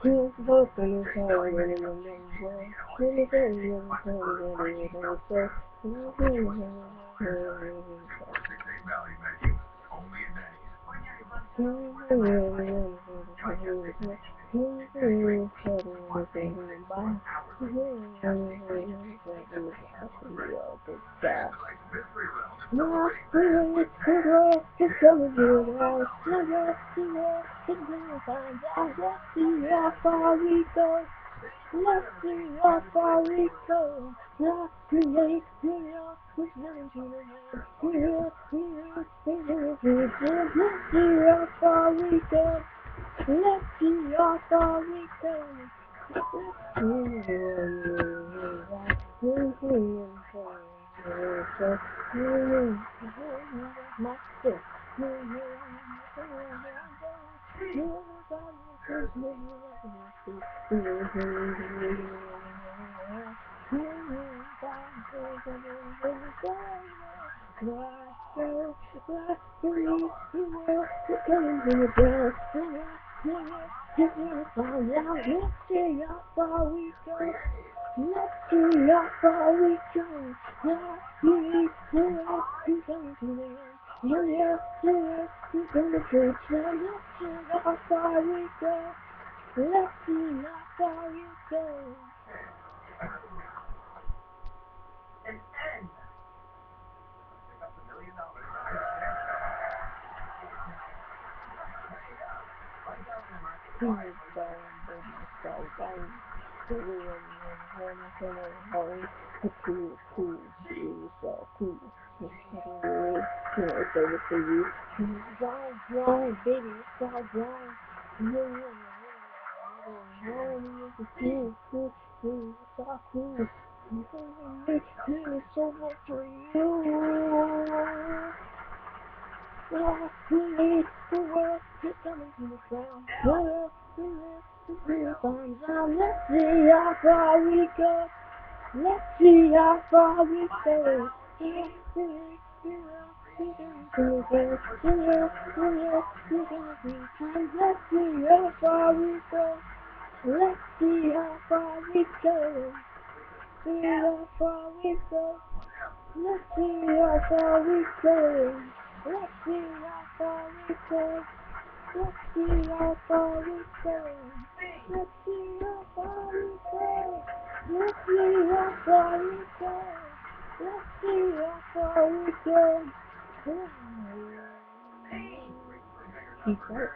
Here's hoping it's all in the number. Anything you can ready it all so. Let's see how far we go. Let's create, push down to the head. Let's see how far we go. Let's see how far we go. Let's see how far we go. Let's see how far we go. Let's see how far we go. Let's see how far we go. Let's see how far we go. Let's see how far we go. See how far we go. Let's see how far we go. Let's see how far we go. Let's see how far we go. Let's see how far we go. Let's see how far we go. Let's see how far we go. Keep up.